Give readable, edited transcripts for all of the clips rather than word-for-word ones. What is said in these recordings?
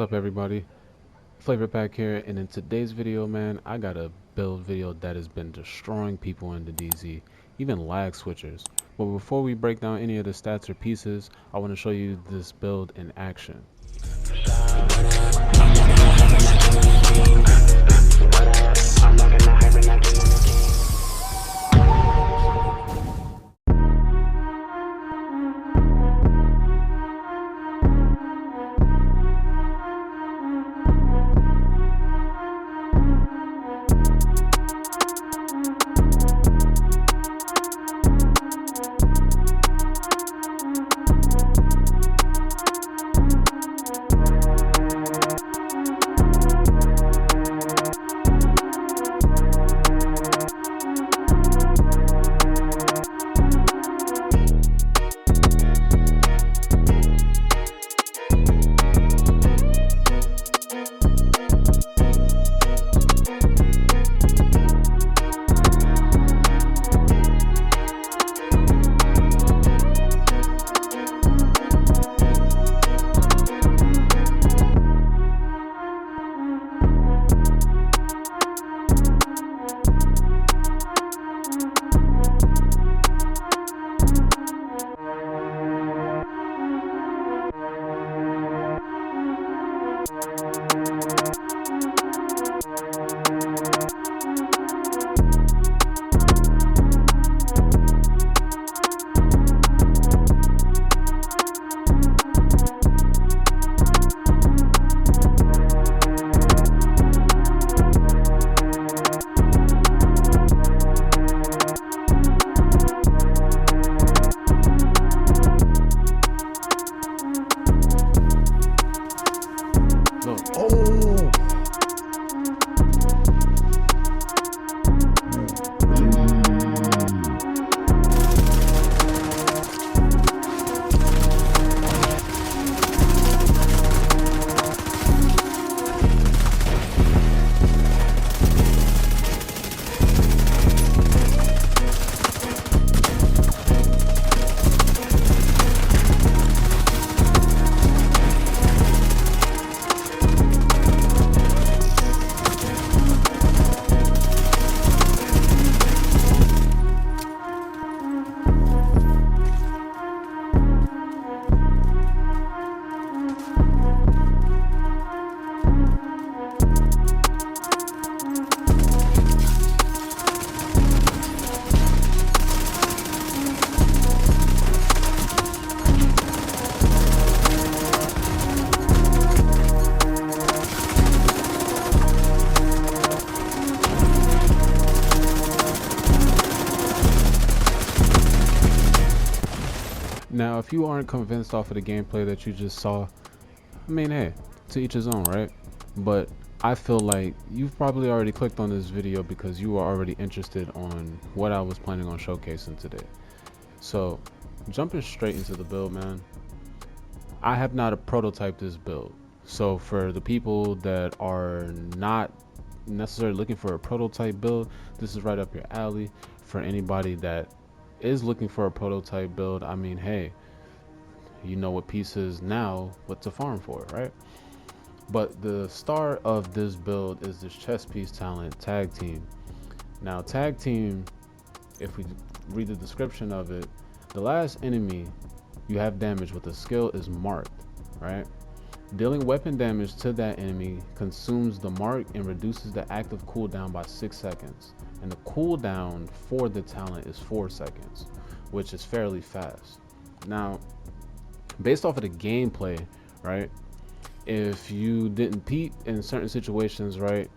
What's up everybody, Flavor back here, and in today's video, man, I got a build video that has been destroying people in the DZ, even lag switchers. But before we break down any of the stats or pieces, I want to show you this build in action. Look, oh! Now, if you aren't convinced off of the gameplay that you just saw, I mean, hey, to each his own, right? But I feel like you've probably already clicked on this video because you were already interested on what I was planning on showcasing today. So, jumping straight into the build, man, I have not prototyped this build. So for the people that are not necessarily looking for a prototype build, this is right up your alley. For anybody that is looking for a prototype build, I mean, hey, you know what pieces now, what to farm for, right? But the star of this build is this chest piece talent, Tag Team. Now, Tag Team, if we read the description of it, the last enemy you have damage with a skill is marked, right? Dealing weapon damage to that enemy consumes the mark and reduces the active cooldown by 6 seconds. And the cooldown for the talent is 4 seconds, which is fairly fast. Now, based off of the gameplay, right, if you didn't peep in certain situations, right,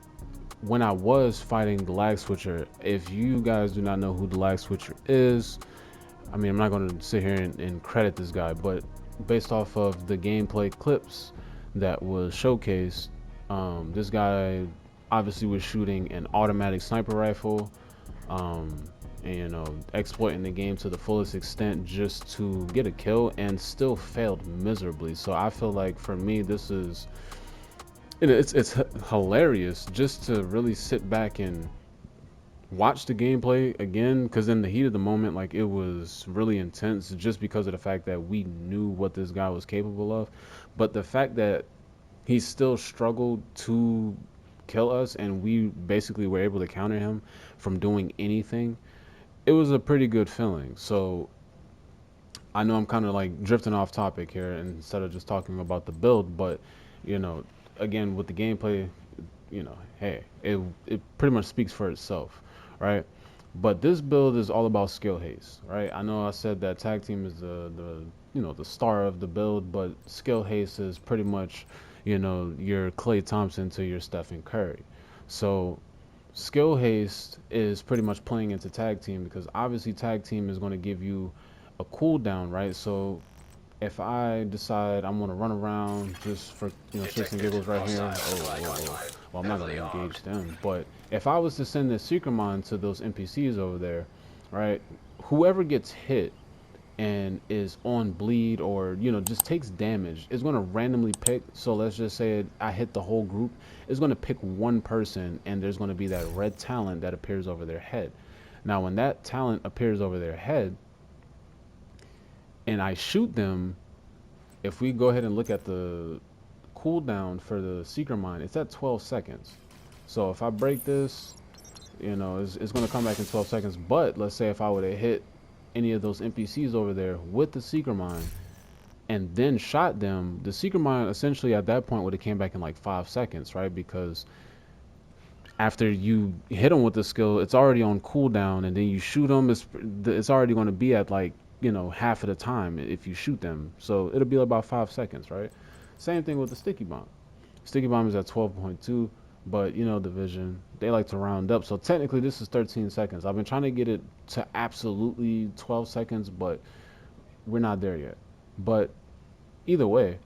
when I was fighting the lag switcher, if you guys do not know who the lag switcher is, I mean, I'm not going to sit here and credit this guy, but based off of the gameplay clips that was showcased, this guy obviously was shooting an automatic sniper rifle, and, you know, exploiting the game to the fullest extent just to get a kill, and still failed miserably. So I feel like for me, this is, it's hilarious just to really sit back and watch the gameplay again, because in the heat of the moment, like, it was really intense just because of the fact that we knew what this guy was capable of. But the fact that he still struggled to kill us, and we basically were able to counter him from doing anything. It was a pretty good feeling. So I know I'm kind of like drifting off topic here instead of just talking about the build, but you know, again with the gameplay, hey, it pretty much speaks for itself, right? But this build is all about skill haste, right? I know I said that tag team is the star of the build, but skill haste is pretty much your Klay Thompson to your Stephen Curry. So skill haste is pretty much playing into tag team because obviously tag team is going to give you a cooldown, right? So if I decide I'm gonna run around just for shits and giggles right here, well, I'm not gonna engage them. But if I was to send this secret mine to those NPCs over there, right? Whoever gets hit and is on bleed or just takes damage is going to randomly pick. So let's just say I hit the whole group, it's going to pick one person, and there's going to be that red talent that appears over their head. Now when that talent appears over their head and I shoot them, if we go ahead and look at the cooldown for the Seeker Mine, it's at 12 seconds. So if I break this, it's going to come back in 12 seconds. But let's say if I would have hit any of those NPCs over there with the Seeker Mine and then shot them, the Seeker Mine essentially at that point would have came back in like 5 seconds, right? Because after you hit them with the skill, it's already on cooldown, and then you shoot them, it's already going to be at like half of the time if you shoot them. So it'll be about 5 seconds, right? Same thing with the sticky bomb. Sticky bomb is at 12.2, but division they like to round up. So technically this is 13 seconds. I've been trying to get it to absolutely 12 seconds, but we're not there yet. But either way,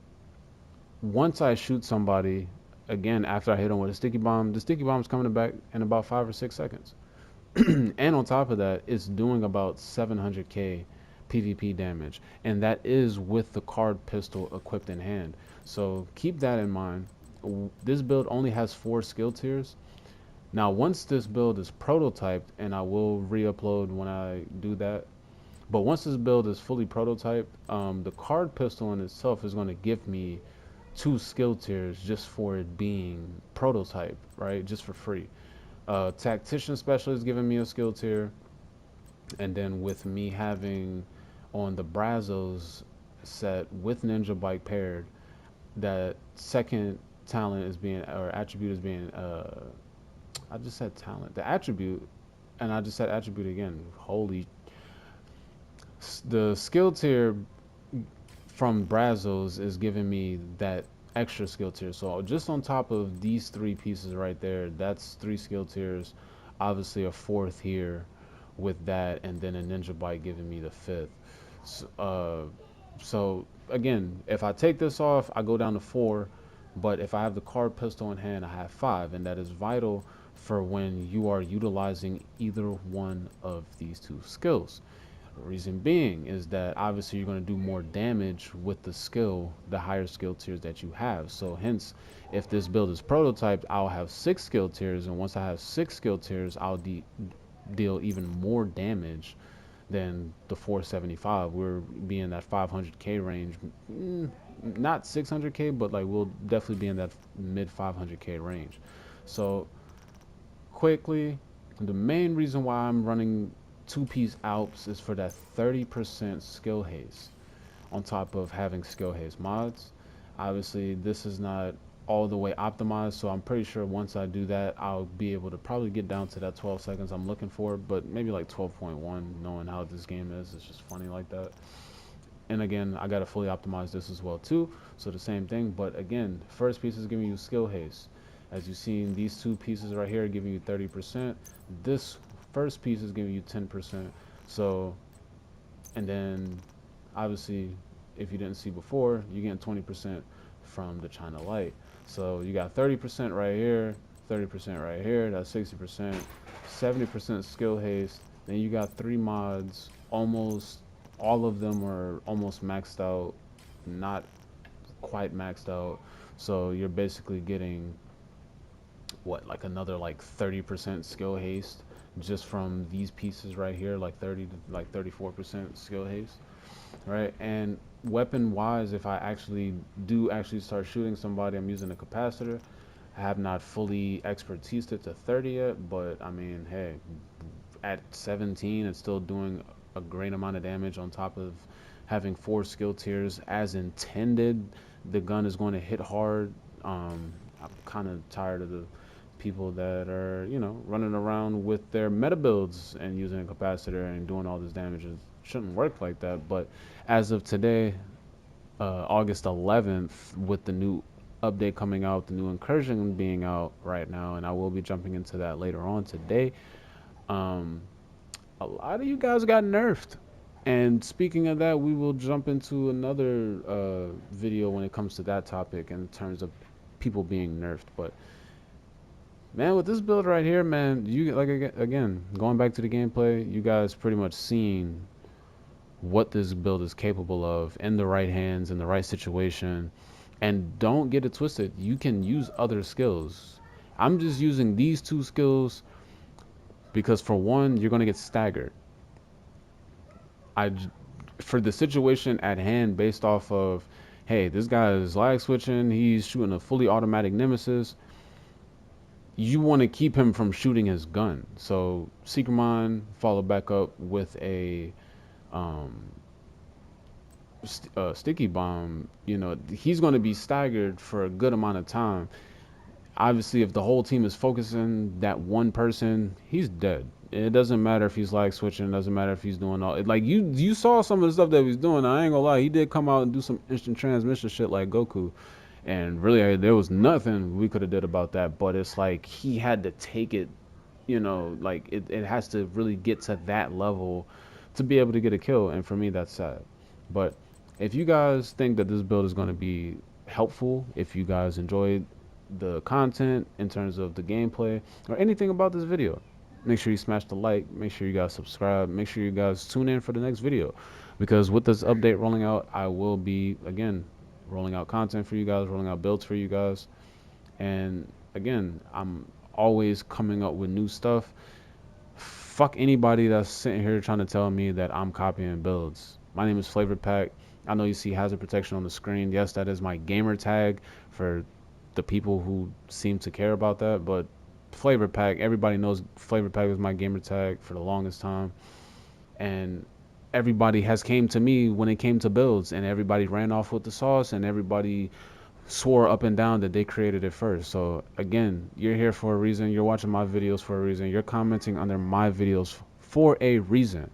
once I shoot somebody again after I hit them with a sticky bomb, the sticky bomb is coming back in about 5 or 6 seconds. And on top of that, it's doing about 700k PvP damage, and that is with the card pistol equipped in hand. So keep that in mind. This build only has 4 skill tiers. Now, once this build is prototyped, and I will re-upload when I do that, but once this build is fully prototyped, the card pistol in itself is going to give me 2 skill tiers just for it being prototype, right? Just for free. Tactician specialist giving me a skill tier, and then with me having on the Brazos set with Ninja Bike paired, that second talent is being or attribute is being I just said talent. The attribute, and I just said attribute again. Holy, the skill tier from Brazos is giving me that extra skill tier. So just on top of these 3 pieces right there, that's 3 skill tiers. Obviously a 4th here with that, and then a ninja bite giving me the 5th. So again, if I take this off, I go down to 4. But if I have the card pistol in hand, I have 5, and that is vital for when you are utilizing either one of these 2 skills. Reason being is that obviously you're going to do more damage with the skill, the higher skill tiers that you have. So hence, if this build is prototyped, I'll have 6 skill tiers, and once I have 6 skill tiers, I'll deal even more damage than the 475. We're being that 500k range, not 600k, but like we'll definitely be in that mid 500k range. So quickly, the main reason why I'm running 2-piece Alps is for that 30% skill haste on top of having skill haste mods. Obviously, this is not all the way optimized, so I'm pretty sure once I do that, I'll be able to probably get down to that 12 seconds I'm looking for, but maybe like 12.1, knowing how this game is. It's just funny like that. And again, I got to fully optimize this as well too, so the same thing. But again, first piece is giving you skill haste. As you've seen, these 2 pieces right here are giving you 30%. This first piece is giving you 10%. So, and then obviously, if you didn't see before, you're getting 20% from the China Light. So you got 30% right here, 30% right here, that's 60%, 70% skill haste. Then you got 3 mods, almost all of them are almost maxed out, not quite maxed out. So you're basically getting what, like another like 30% skill haste just from these pieces right here, like 30 to like 34% skill haste, right? And weapon wise, if I do actually start shooting somebody, I'm using a capacitor. I have not fully expertised it to 30 yet, but I mean, hey, at 17, it's still doing a great amount of damage on top of having 4 skill tiers as intended. The gun is going to hit hard. I'm kind of tired of the people that are, running around with their meta builds and using a capacitor and doing all this damage. It shouldn't work like that. But as of today, August 11th, with the new update coming out, the new incursion being out right now, and I will be jumping into that later on today. Um, a lot of you guys got nerfed. And speaking of that, we will jump into another video when it comes to that topic in terms of people being nerfed. But man, with this build right here, man, you like again going back to the gameplay, you guys pretty much seen what this build is capable of in the right hands, in the right situation. And don't get it twisted, you can use other skills. I'm just using these 2 skills because for one, you're going to get staggered. I, for the situation at hand, based off of, hey, this guy is lag switching, he's shooting a fully automatic nemesis. You want to keep him from shooting his gun. So Seekermon followed back up with a um, sticky bomb. He's going to be staggered for a good amount of time. Obviously, if the whole team is focusing that one person, he's dead. It doesn't matter if he's lag switching. It doesn't matter if he's doing all. Like you saw some of the stuff that he's doing. I ain't gonna lie, he did come out and do some instant transmission shit like Goku, and really there was nothing we could have did about that. But it's like he had to take it. Like it has to really get to that level to be able to get a kill. And for me, that's sad. But if you guys think that this build is going to be helpful, if you guys enjoyed the content in terms of the gameplay or anything about this video, make sure you smash the like, make sure you guys subscribe, make sure you guys tune in for the next video, because with this update rolling out, I will be again rolling out content for you guys, rolling out builds for you guys. And again, I'm always coming up with new stuff. Fuck anybody that's sitting here trying to tell me that I'm copying builds. My name is Flavor Pack. I know you see hazard protection on the screen. Yes, that is my gamer tag for the people who seem to care about that. But Flavor Pack, everybody knows Flavor Pack was my gamer tag for the longest time. And everybody has came to me when it came to builds, and everybody ran off with the sauce, and everybody swore up and down that they created it first. So again, you're here for a reason. You're watching my videos for a reason. You're commenting under my videos for a reason.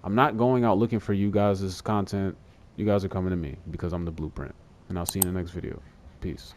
I'm not going out looking for you guys' content. You guys are coming to me because I'm the blueprint. And I'll see you in the next video. Peace.